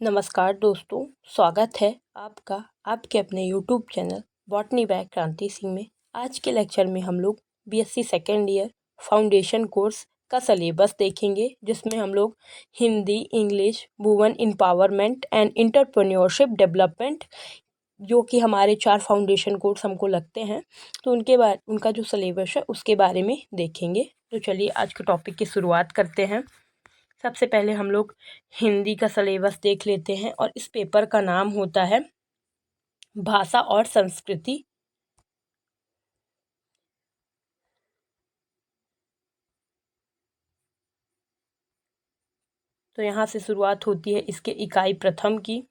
नमस्कार दोस्तों, स्वागत है आपका आपके अपने यूट्यूब चैनल बॉटनी बाय क्रांति सिंह में। आज के लेक्चर में हम लोग BSc second year foundation course का सिलेबस देखेंगे, जिसमें हम लोग Hindi, English, women empowerment and entrepreneurship development, जो कि हमारे 4 फाउंडेशन कोर्स हमको लगते हैं, तो उनका जो सिलेबस है उसके बारे में देखेंगे। तो चलिए आज के टॉपिक की शुरुआत करते हैं। सबसे पहले हम लोग हिंदी का सिलेबस देख लेते हैं और इस पेपर का नाम होता है भाषा और संस्कृति। तो यहाँ से शुरुआत होती है इसके इकाई प्रथम की।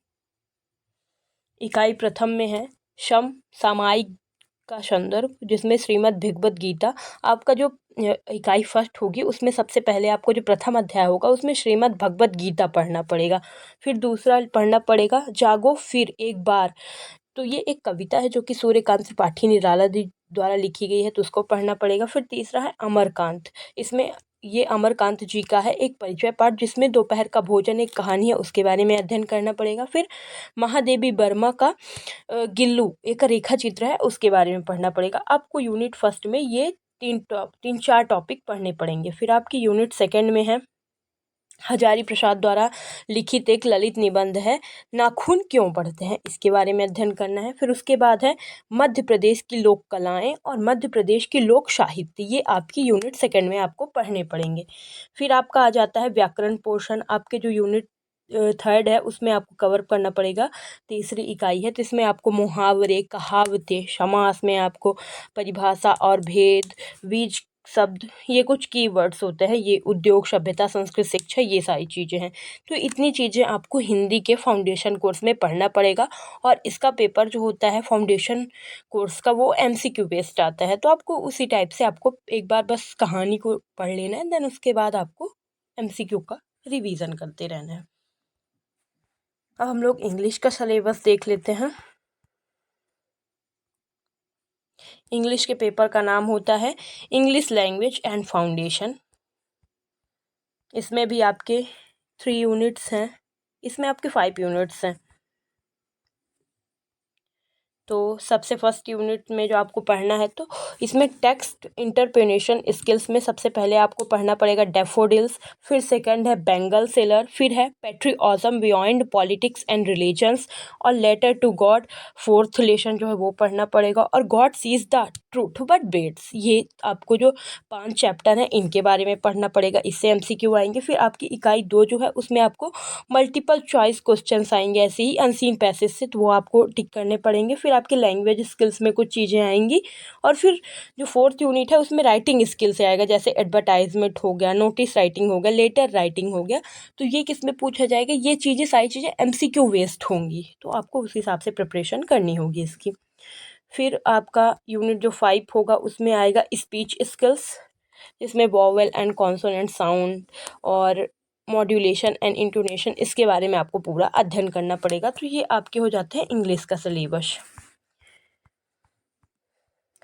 इकाई प्रथम में है सम सामायिक का संदर्भ, जिसमें श्रीमद् भगवद गीता। आपका जो इकाई फर्स्ट होगी उसमें सबसे पहले आपको जो प्रथम अध्याय होगा उसमें श्रीमद् भगवद गीता पढ़ना पड़ेगा। फिर दूसरा पढ़ना पड़ेगा जागो फिर एक बार। तो ये एक कविता है जो कि सूर्यकांत त्रिपाठी निराला जी द्वारा लिखी गई है, तो उसको पढ़ना पड़ेगा। फिर तीसरा है अमरकांत। इसमें ये अमरकांत जी का है एक परिचय पाठ, जिसमें दोपहर का भोजन एक कहानी है, उसके बारे में अध्ययन करना पड़ेगा। फिर महादेवी वर्मा का गिल्लू एक रेखा चित्र है, उसके बारे में पढ़ना पड़ेगा। आपको यूनिट फर्स्ट में ये तीन चार टॉपिक पढ़ने पड़ेंगे। फिर आपकी यूनिट सेकंड में है हजारी प्रसाद द्वारा लिखित एक ललित निबंध है नाखून क्यों बढ़ते हैं, इसके बारे में अध्ययन करना है। फिर उसके बाद है मध्य प्रदेश की लोक कलाएं और मध्य प्रदेश की लोक साहित्य, ये आपकी यूनिट सेकंड में आपको पढ़ने पड़ेंगे। फिर आपका आ जाता है व्याकरण पोर्शन। आपके जो यूनिट थर्ड है उसमें आपको कवर करना पड़ेगा। तीसरी इकाई है, तो इसमें आपको मुहावरे, कहावतें, समास में आपको परिभाषा और भेद, बीज शब्द, ये कुछ कीवर्ड्स होते हैं, ये उद्योग, सभ्यता, संस्कृत, शिक्षा, ये सारी चीज़ें हैं। तो इतनी चीज़ें आपको हिंदी के फाउंडेशन कोर्स में पढ़ना पड़ेगा। और इसका पेपर जो होता है फाउंडेशन कोर्स का, वो एमसीक्यू बेस्ड आता है। तो आपको उसी टाइप से आपको एक बार बस कहानी को पढ़ लेना है, देन उसके बाद आपको एमसीक्यू का रिवीजन करते रहना है। अब हम लोग इंग्लिश का सिलेबस देख लेते हैं। इंग्लिश के पेपर का नाम होता है इंग्लिश लैंग्वेज एंड फाउंडेशन। इसमें भी आपके 3 यूनिट्स हैं, इसमें आपके 5 यूनिट्स हैं। तो सबसे फर्स्ट यूनिट में जो आपको पढ़ना है, तो इसमें टेक्स्ट इंटरप्रेनेशन स्किल्स में सबसे पहले आपको पढ़ना पड़ेगा डैफोडिल्स। फिर सेकंड है बेंगल सेलर। फिर है patriotism beyond politics and religions और letter to God. Fourth lesson जो है वो पढ़ना पड़ेगा। और God sees the truth but waits, ये आपको जो 5 चैप्टर हैं इनके बारे में पढ़ना पड़ेगा, इससे एमसीक्यू आएंगे। फिर आपकी इकाई 2 जो है उसमें आपको मल्टीपल चॉइस क्वेश्चंस आएंगे, ऐसे ही अनसीन पैसेज से, तो वो आपको टिक करने पड़ेंगे। फिर आपके लैंग्वेज स्किल्स में कुछ चीज़ें आएंगी। और फिर जो फोर्थ यूनिट है उसमें राइटिंग स्किल से आएगा, जैसे एडवर्टाइजमेंट हो गया, नोटिस राइटिंग हो गया, लेटर राइटिंग हो गया। तो ये किस में पूछा जाएगा, ये चीज़ें सारी चीज़ें एमसीक्यू बेस्ड होंगी, तो आपको उस हिसाब से प्रिपरेशन करनी होगी इसकी। फिर आपका यूनिट जो 5 होगा उसमें आएगा स्पीच स्किल्स, जिसमें वॉवेल एंड कॉन्सोनेंट साउंड और मॉड्यूलेशन एंड इंटोनेशन, इसके बारे में आपको पूरा अध्ययन करना पड़ेगा। तो ये आपके हो जाते हैं इंग्लिश का सिलेबस।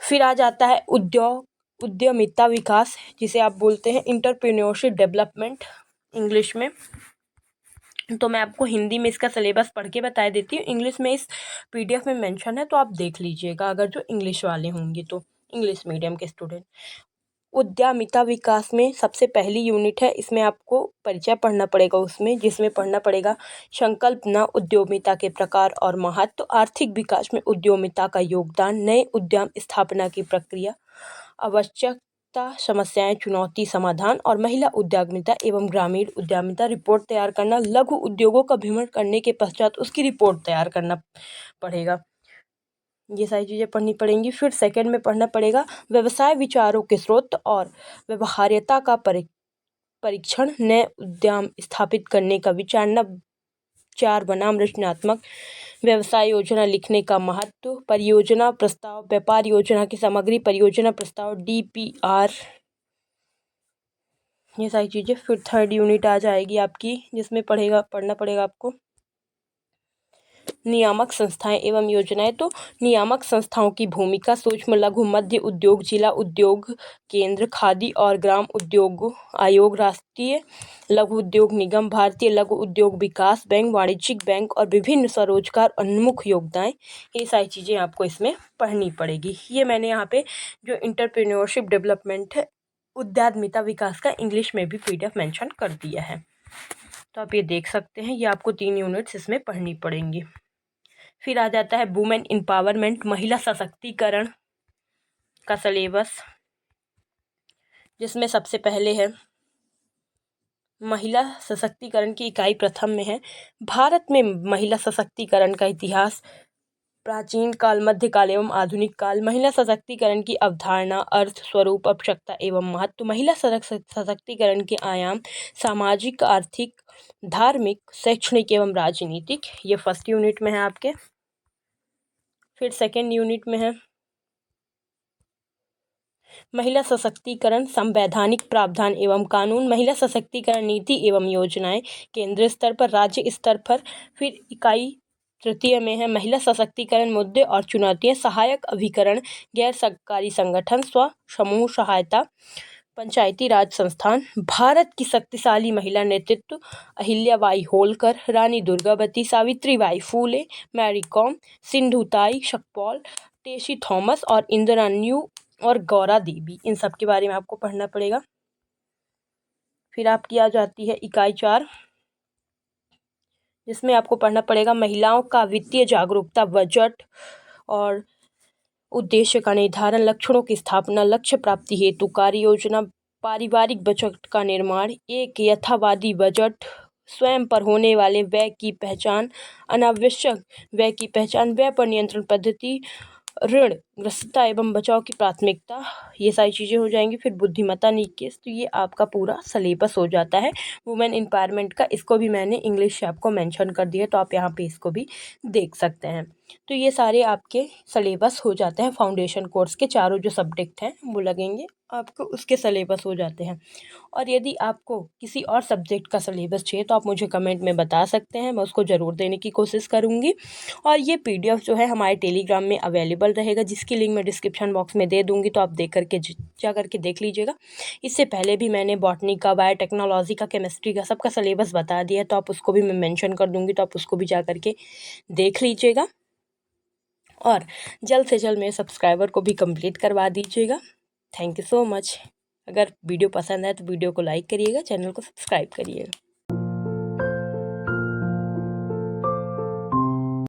फिर आ जाता है उद्यमिता विकास, जिसे आप बोलते हैं इंटरप्रेन्योरशिप डेवलपमेंट इंग्लिश में। तो मैं आपको हिंदी में इसका सिलेबस पढ़ के बता देती हूँ, इंग्लिश में इस पीडीएफ में मेंशन है, तो आप देख लीजिएगा अगर जो इंग्लिश वाले होंगे, तो इंग्लिश मीडियम के स्टूडेंट। उद्यमिता विकास में सबसे पहली यूनिट है, इसमें आपको परिचय पढ़ना पड़ेगा उसमें, जिसमें पढ़ना पड़ेगा संकल्पना, उद्यमिता के प्रकार और महत्व, आर्थिक विकास में उद्यमिता का योगदान, नए उद्यम स्थापना की प्रक्रिया, आवश्यकता, समस्याएं, चुनौती, समाधान और महिला उद्यमिता एवं ग्रामीण उद्यमिता। रिपोर्ट तैयार करना, लघु उद्योगों का भ्रमण करने के पश्चात उसकी रिपोर्ट तैयार करना पड़ेगा, ये सारी चीज़ें पढ़नी पड़ेंगी। फिर सेकंड में पढ़ना पड़ेगा व्यवसाय विचारों के स्रोत और व्यवहार्यता का परीक्षण, नए उद्यम स्थापित करने का विचारना, 4 बनाम रचनात्मक व्यवसाय योजना लिखने का महत्व, परियोजना प्रस्ताव, व्यापार योजना की सामग्री, परियोजना प्रस्ताव, डीपीआर, ये सारी चीज़ें। फिर थर्ड यूनिट आ जाएगी आपकी, जिसमें पढ़ना पड़ेगा आपको नियामक संस्थाएं एवं योजनाएं, तो नियामक संस्थाओं की भूमिका सूक्ष्म लघु मध्य उद्योग, जिला उद्योग केंद्र, खादी और ग्राम उद्योग आयोग, राष्ट्रीय लघु उद्योग निगम, भारतीय लघु उद्योग विकास बैंक, वाणिज्यिक बैंक और विभिन्न स्वरोजगार उन्मुख योगदाएं, ये सारी चीज़ें आपको इसमें पढ़नी पड़ेगी। ये मैंने यहाँ पे जो एंटरप्रेन्योरशिप डेवलपमेंट है, उद्यमिता विकास का इंग्लिश में भी PDF मेंशन कर दिया है, तो आप ये देख सकते हैं। ये आपको 3 यूनिट्स इसमें पढ़नी पड़ेंगी। फिर आ जाता है वुमेन एम्पावरमेंट, महिला सशक्तिकरण का सिलेबस, जिसमें सबसे पहले है महिला सशक्तिकरण की इकाई प्रथम में है भारत में महिला सशक्तिकरण का इतिहास, प्राचीन काल, मध्यकाल एवं आधुनिक काल, महिला सशक्तिकरण की अवधारणा, अर्थ, स्वरूप, आवश्यकता एवं महत्व, महिला सशक्तिकरण के आयाम, सामाजिक, आर्थिक, धार्मिक, शैक्षणिक एवं राजनीतिक। ये फर्स्ट यूनिट में है आपके। फिर सेकेंड यूनिट में है महिला सशक्तिकरण, संवैधानिक प्रावधान एवं कानून, महिला सशक्तिकरण नीति एवं योजनाएं, केंद्रीय स्तर पर, राज्य स्तर पर। फिर इकाई तृतीय में है महिला सशक्तिकरण मुद्दे और चुनौतियां, सहायक अभिकरण, गैर सरकारी संगठन, स्व समूह सहायता, पंचायती राज संस्थान, भारत की शक्तिशाली महिला नेतृत्व, अहिल्याबाई होलकर, रानी दुर्गावती, सावित्रीबाई फूले, मैरी कॉम, सिंधुताई सकपॉल, टेसी थॉमस और इंदिरा न्यू और गौरा देवी, इन सब के बारे में आपको पढ़ना पड़ेगा। फिर आपकी आ जाती है इकाई 4, जिसमें आपको पढ़ना पड़ेगा महिलाओं का वित्तीय जागरूकता, बजट और उद्देश्य का निर्धारण, लक्षणों की स्थापना, लक्ष्य प्राप्ति हेतु कार्य योजना, पारिवारिक बजट का निर्माण, एक यथावादी बजट, स्वयं पर होने वाले व्यय की पहचान, अनावश्यक व्यय की पहचान, व्यय पर नियंत्रण पद्धति, ऋण ग्रस्तता एवं बचाव की प्राथमिकता, ये सारी चीज़ें हो जाएंगी। फिर बुद्धिमत्ता निकेश, तो ये आपका पूरा सिलेबस हो जाता है वुमेन एम्पावरमेंट का। इसको भी मैंने इंग्लिश से आपको मेंशन कर दिया, तो आप यहाँ पे इसको भी देख सकते हैं। तो ये सारे आपके सिलेबस हो जाते हैं, फाउंडेशन कोर्स के चारों जो सब्जेक्ट हैं वो लगेंगे आपको, उसके सिलेबस हो जाते हैं। और यदि आपको किसी और सब्जेक्ट का सिलेबस चाहिए तो आप मुझे कमेंट में बता सकते हैं, मैं उसको ज़रूर देने की कोशिश करूँगी। और ये PDF जो है हमारे टेलीग्राम में अवेलेबल रहेगा, जिसकी लिंक मैं डिस्क्रिप्शन बॉक्स में दे दूँगी, तो आप जा करके देख लीजिएगा। इससे पहले भी मैंने बॉटनी का, बायोटेक्नोलॉजी का, केमिस्ट्री का, सबका सिलेबस बता दिया, तो आप उसको भी मैं मेंशन कर दूँगी, तो आप उसको भी जा करके देख लीजिएगा। और जल्द से जल्द मेरे सब्सक्राइबर को भी कंप्लीट करवा दीजिएगा। Thank you so much. अगर वीडियो पसंद है तो वीडियो को लाइक करिएगा, चैनल को सब्सक्राइब करिएगा।